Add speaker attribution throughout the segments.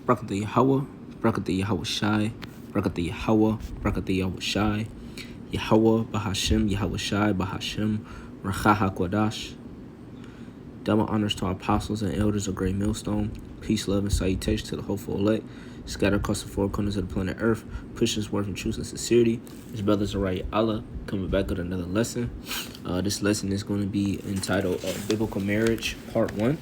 Speaker 1: Barakatah Yahweh, Barakatah Yahweh Shai, Barakatah Yahweh, Barakatah Yahweh Shai, Yahweh Bahashem, Yahweh Shai, Bahashem, Racha HaKodash. Double honors to our apostles and elders of Great Millstone. Peace, love, and salutation to the hopeful elect. Scattered across the four corners of the planet Earth, pushing this word from truth and sincerity. His brothers Araya Allah coming back with another lesson. This lesson is going to be entitled Biblical Marriage, Part 1.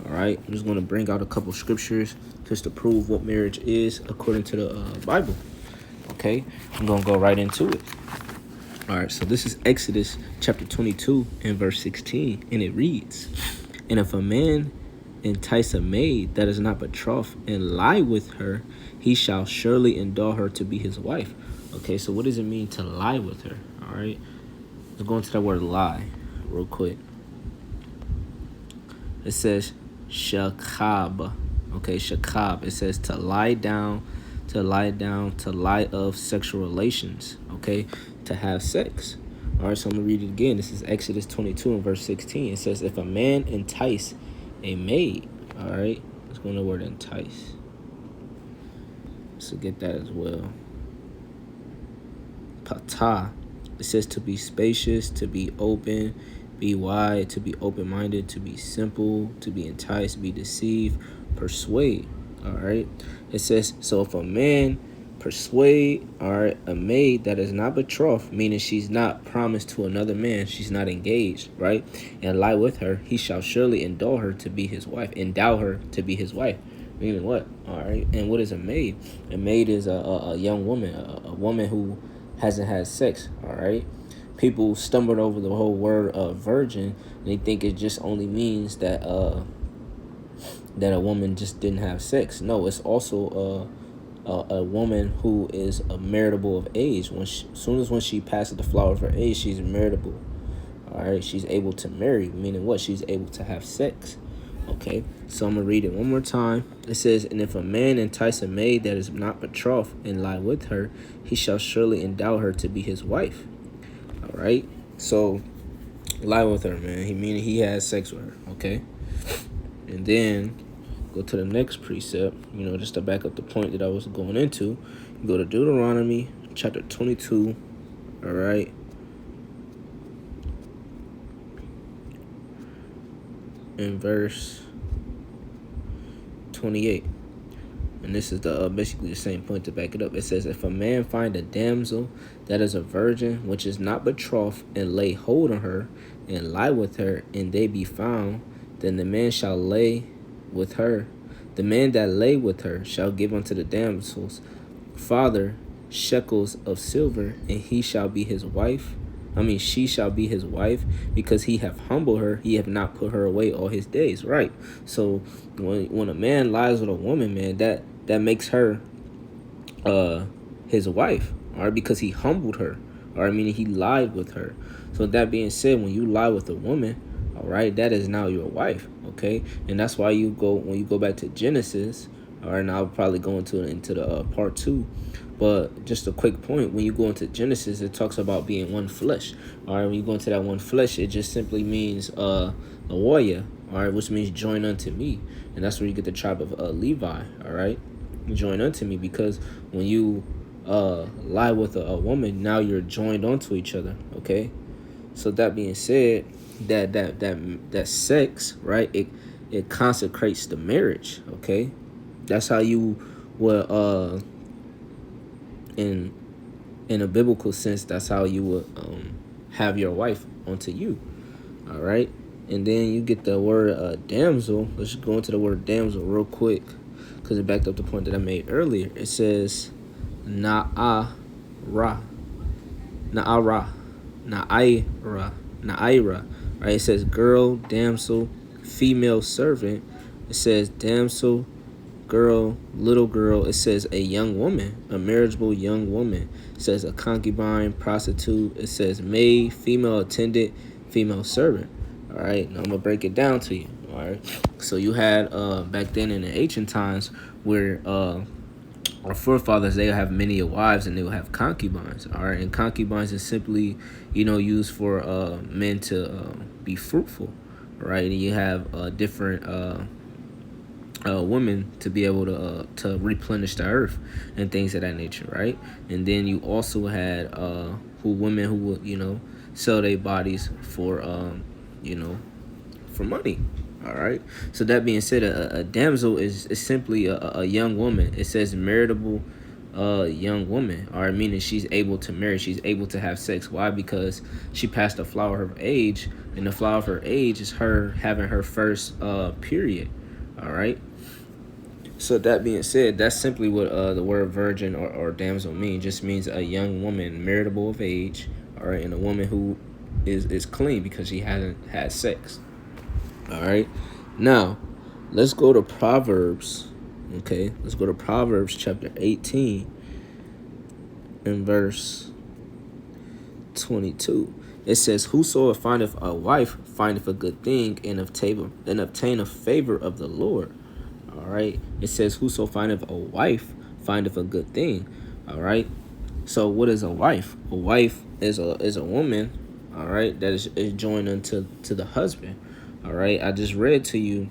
Speaker 1: All right, I'm just going to bring out a couple scriptures just to prove what marriage is according to the Bible. Okay, I'm going to go right into it. All right, so this is Exodus chapter 22 and verse 16, and it reads, "And if a man entice a maid that is not betrothed and lie with her, he shall surely endow her to be his wife." Okay, so what does it mean to lie with her? All right, let's go into that word lie real quick. It says shakab. Okay, shakab. It says to lie down, to lie of sexual relations. Okay, to have sex. All right, so I'm going to read it again. This is Exodus 22 and verse 16. It says, if a man entice a maid, all right, let's go into the word entice. So get that as well. Patah. It says to be spacious, to be open, be wide, to be open-minded, to be simple, to be enticed, be deceived, persuade. All right. It says, so if a man persuade, all right, a maid that is not betrothed, meaning she's not promised to another man, she's not engaged, right, and lie with her, he shall surely endow her to be his wife. Endow her to be his wife. Meaning what? All right. And what is a maid? A maid is a young woman, a woman who hasn't had sex. All right. People stumbled over the whole word virgin, and they think it just only means that that a woman just didn't have sex. No, it's also a woman who is marriageable of age. As soon as she passes the flower of her age, she's marriageable. All right, she's able to marry, meaning what? She's able to have sex. Okay, so I'm gonna read it one more time. It says, and if a man entice a maid that is not betrothed and lie with her, he shall surely endow her to be his wife. All right, so lie with her, man. Meaning he has sex with her. Okay, and then go to the next precept, just to back up the point that I was going into. You go to Deuteronomy chapter 22, all right, in verse 28. And this is the basically the same point to back it up. It says, if a man find a damsel that is a virgin, which is not betrothed, and lay hold on her, and lie with her, and they be found, then the man shall lay with her. The man that lay with her shall give unto the damsel's father shekels of silver, and he shall be his wife. She shall be his wife, because he have humbled her, he have not put her away all his days. Right. So when a man lies with a woman, man, that makes her his wife, all right, because he humbled her, all right, meaning he lied with her. So that being said, when you lie with a woman, all right, that is now your wife. Okay, and that's why when you go back to Genesis, all right, and I'll probably go into the part 2. But just a quick point, when you go into Genesis, it talks about being one flesh. All right, when you go into that one flesh, it just simply means a warrior, all right, which means join unto me. And that's where you get the tribe of Levi, all right, join unto me, because when you lie with a woman, now you're joined onto each other. Okay, so that being said, that sex, right, it consecrates the marriage. Okay, that's how you would in a biblical sense, that's how you would have your wife unto you. All right, and then you get the word damsel. Let's just go into the word damsel real quick, because it backed up the point that I made earlier. It says na'ira, right? It says girl, damsel, female servant. It says damsel, girl, little girl. It says a young woman, a marriageable young woman. It says a concubine, prostitute. It says maid, female attendant, female servant. All right, now I'm gonna break it down to you. All right, so you had back then in the ancient times where our forefathers, they have many wives and they will have concubines. All right, and concubines is simply used for men to be fruitful. Right, and you have different woman to be able to replenish the earth and things of that nature, right? And then you also had who women who would sell their bodies for you know for money. All right. So that being said, a damsel is simply a young woman. It says marriageable young woman. All right, meaning she's able to marry. She's able to have sex. Why? Because she passed the flower of her age, and the flower of her age is her having her first period. All right. So that being said, that's simply what the word virgin or damsel means. Just means a young woman, marriageable of age, all right, and a woman who is clean because she hasn't had sex. All right. Now, let's go to Proverbs. Okay, let's go to Proverbs chapter 18 and verse 22. It says, "Whosoever findeth a wife findeth a good thing and obtain a favor of the Lord." All right. It says, "Whoso findeth a wife findeth a good thing." All right. So, what is a wife? A wife is a woman. All right, that is joined unto the husband. All right. I just read to you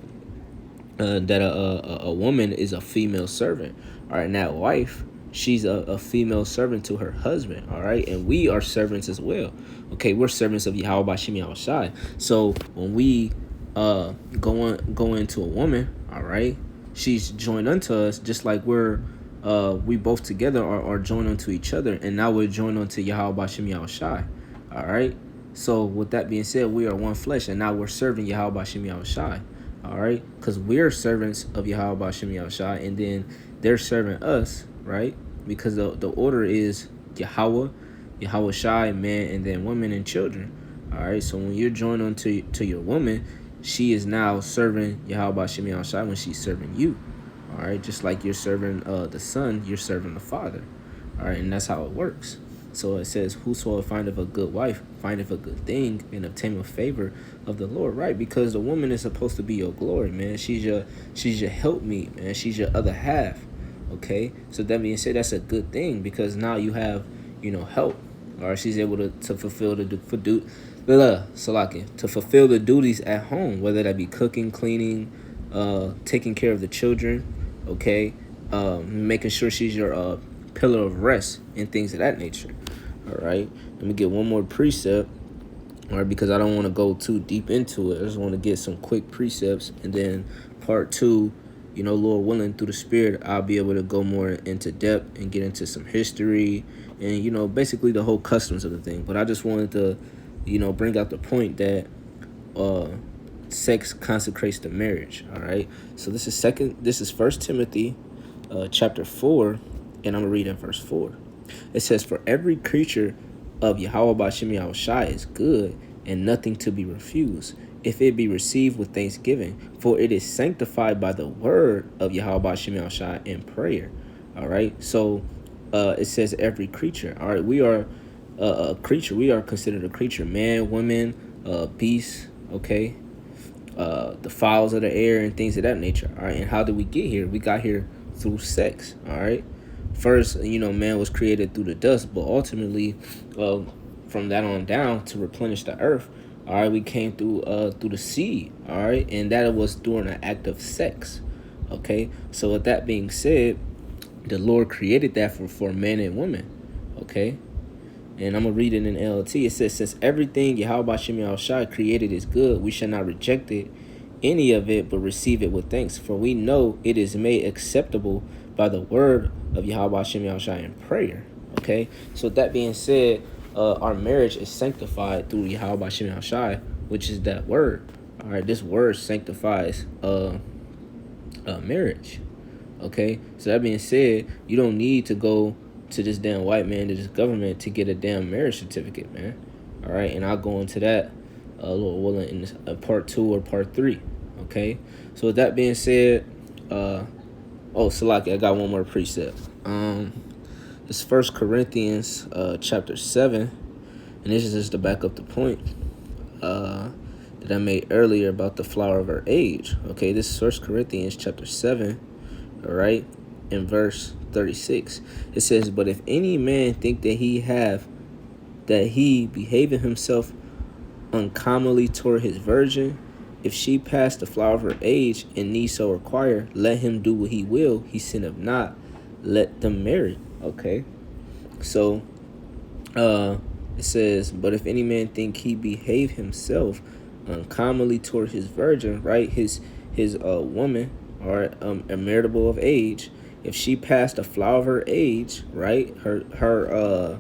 Speaker 1: that a woman is a female servant. All right, and that wife, she's a female servant to her husband. All right, and we are servants as well. Okay, we're servants of Yahweh Bashim Yahushai. So when we go into a woman, all right, she's joined unto us, just like we both together are joined unto each other, and now we're joined unto Yahweh Bashim Yahushai. All right. So with that being said, we are one flesh, and now we're serving Yahweh Bashim Yahushai. All right, because we're servants of Yahweh Bashim Yahushai, and then they're serving us, right? Because the order is Yahweh Shai, man, and then women and children. All right, so when you're joined onto your woman, she is now serving Yahweh Bashim Yahushai when she's serving you. All right, just like you're serving the son, you're serving the father. All right, and that's how it works. So it says, "Whosoever findeth a good wife findeth a good thing and obtain a favor of the Lord," right? Because the woman is supposed to be your glory, man. She's your helpmeet, man. She's your other half. Okay, so that being said, that's a good thing because now you have help. All right, she's able to fulfill to fulfill the duties at home, whether that be cooking, cleaning, taking care of the children. Okay, making sure she's your pillar of rest and things of that nature. All right, let me get one more precept. All right, because I don't want to go too deep into it. I just want to get some quick precepts, and then part two, Lord willing, through the Spirit, I'll be able to go more into depth and get into some history and basically the whole customs of the thing. But I just wanted to bring out the point that sex consecrates the marriage. All right, so this is First Timothy chapter 4, and I'm gonna read in verse 4. It says, "For every creature of Yahweh Bashim Yahushai is good, and nothing to be refused, if it be received with thanksgiving, for it is sanctified by the word of Yahweh Bashim Yahushai in prayer." All right, so it says every creature. All right, we are a creature. We are considered a creature, man, woman, beast. Okay, the fowls of the air and things of that nature. All right, and how did we get here? We got here through sex. All right. First, man was created through the dust, but ultimately, from that on down to replenish the earth, all right, we came through the seed, all right, and that was during an act of sex, okay. So with that being said, the Lord created that for man and woman, okay. And I'm gonna read it in LT. It says, "Since everything Yahweh Bashim Yahushai created is good, we shall not reject it, any of it, but receive it with thanks. For we know it is made acceptable by the word of Yahweh Bashim Yahushai in prayer." Okay. So that being said, our marriage is sanctified through Yahweh Bashim Yahushai, which is that word. All right. This word sanctifies marriage. Okay. So that being said, you don't need to go to this damn white man, to this government, to get a damn marriage certificate, man. All right, and I'll go into that Lord willing in this, part 2 or part 3. Okay, so with that being said, Salaki, I got one more precept. It's 1 Corinthians chapter 7, and this is just to back up the point that I made earlier about the flower of her age. Okay, this is 1 Corinthians chapter 7, all right, in verse 36. It says, "But if any man think that he behaving himself uncommonly toward his virgin, if she pass the flower of her age and need so require, let him do what he will, he sinneth not, let them marry. Okay, so it says, but if any man think he behave himself uncommonly toward his virgin, right, his woman, or immeritable of age, if she passed the flower of her age, right, her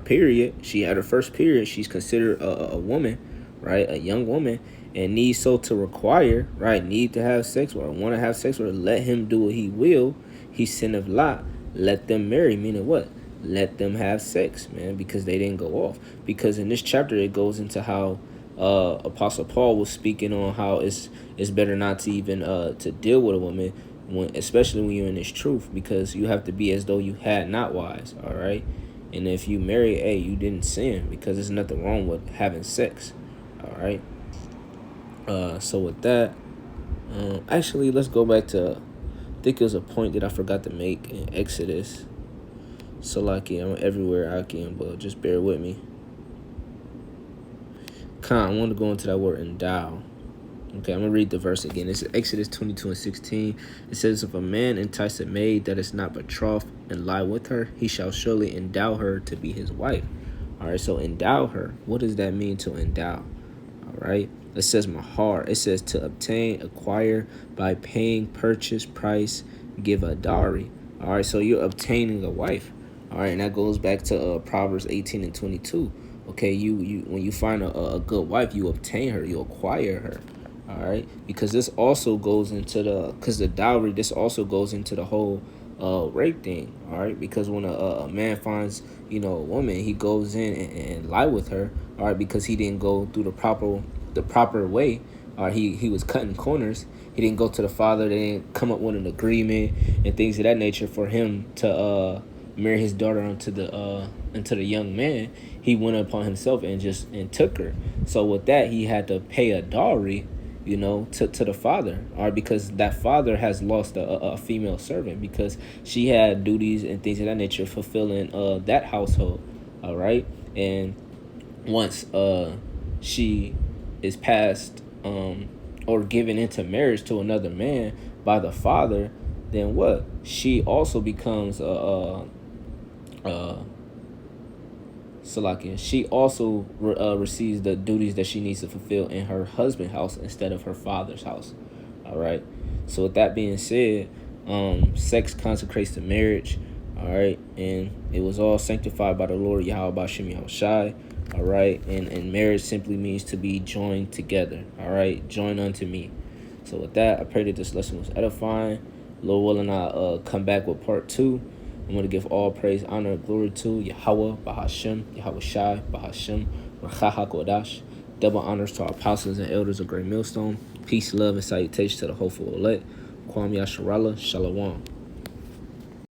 Speaker 1: period, she had her first period, she's considered a woman, right, a young woman, and needs so to require, right, need to have sex with her, want to have sex with her, let him do what he will, he sinneth not, let them marry, meaning what? Let them have sex, man, because they didn't go off. Because in this chapter, it goes into how Apostle Paul was speaking on how it's better not to even to deal with a woman, when, especially when you're in this truth, because you have to be as though you had not wives, all right? And if you marry, hey, you didn't sin, because there's nothing wrong with having sex, all right? So with that, actually, let's go back to, I think it was a point that I forgot to make in Exodus. So like, I'm everywhere I can, but just bear with me. I want to go into that word endow. Okay, I'm going to read the verse again. It's Exodus 22:16. It says, if a man entice a maid that is not betrothed and lie with her, he shall surely endow her to be his wife. All right, so endow her. What does that mean, to endow? All right, it says mahar. It says to obtain, acquire, by paying, purchase, price, give a dowry. All right, so you're obtaining a wife. All right, and that goes back to Proverbs 18:22. Okay, you when you find a good wife, you obtain her, you acquire her. All right, because this also goes into the dowry. This also goes into the whole rape thing. All right, because when a man finds a woman, he goes in and lie with her. All right, because he didn't go through the proper way. He was cutting corners. He didn't go to the father. They didn't come up with an agreement and things of that nature for him to marry his daughter into the young man. He went upon himself and took her. So with that, he had to pay a dowry, to the father, or because that father has lost a female servant, because she had duties and things of that nature fulfilling that household. All right, and once she is passed or given into marriage to another man by the father, then what? She also becomes Salakia. She also receives the duties that she needs to fulfill in her husband's house instead of her father's house. All right. So with that being said, sex consecrates the marriage. All right, and it was all sanctified by the Lord Yahweh Bashem Yahushai. All right, and marriage simply means to be joined together. All right, join unto me. So with that, I pray that this lesson was edifying. Lord willing, I'll come back with part 2. I'm going to give all praise, honor, and glory to Yahweh Bahashem, Yahweh Shai Bahashem, Rachaha Kodash. Double honors to our apostles and elders of Great Millstone. Peace, love, and salutation to the hopeful elect. Kwam Yasharallah, Shalom.